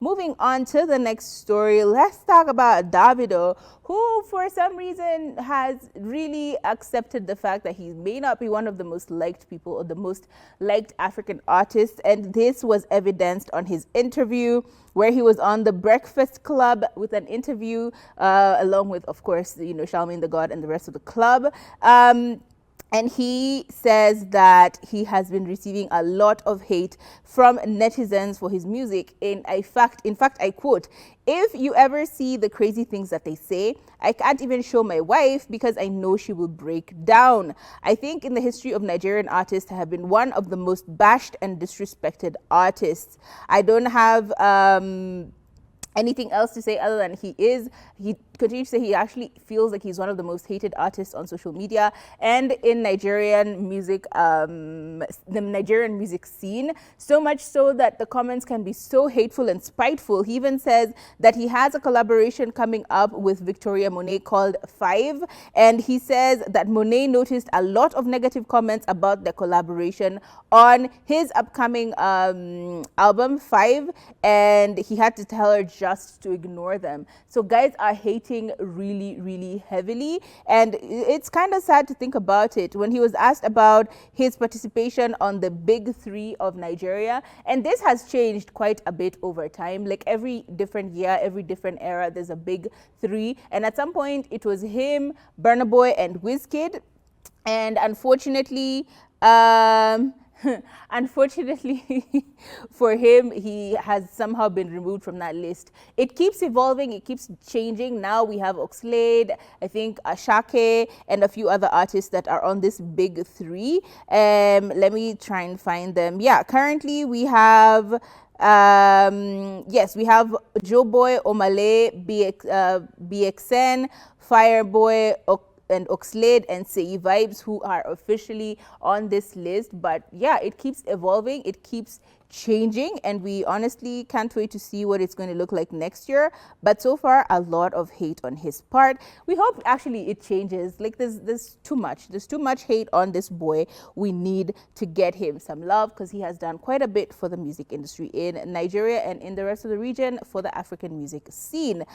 moving on to the next story, let's talk about Davido, who for some reason has really accepted the fact that he may not be one of the most liked people or the most liked African artists. And this was evidenced on his interview where he was on the Breakfast Club with an interview along with, of course, Charlemagne the God and the rest of the club. And he says that he has been receiving a lot of hate from netizens for his music. In fact, I quote, "If you ever see the crazy things that they say, I can't even show my wife because I know she will break down. I think in the history of Nigerian artists, I have been one of the most bashed and disrespected artists. I don't have anything else to say other than he continues to say he actually feels like he's one of the most hated artists on social media and in Nigerian music, the Nigerian music scene, so much so that the comments can be so hateful and spiteful. He even says that he has a collaboration coming up with Victoria Monet called 5, and he says that Monet noticed a lot of negative comments about the collaboration on his upcoming album 5, and he had to tell her just to ignore them. So guys are hating really, really heavily, and it's kind of sad to think about it. When he was asked about his participation on the Big 3 of Nigeria, and this has changed quite a bit over time, like every different year, every different era, there's a Big 3, and at some point it was him, Burna Boy, and Wizkid, and unfortunately, unfortunately for him, he has somehow been removed from that list. It keeps evolving, it keeps changing. Now we have Oxlade, I think Ashake, and a few other artists that are on this Big 3. Let me try and find them. Yeah, currently we have yes, we have Joeboy, Omale, BXN, Fireboy, and Oxlade and Sei Vibes, who are officially on this list. But yeah, it keeps evolving, it keeps changing, and we honestly can't wait to see what it's going to look like next year. But so far, a lot of hate on his part. We hope actually it changes. Like there's too much hate on this boy. We need to get him some love because he has done quite a bit for the music industry in Nigeria and in the rest of the region for the African music scene.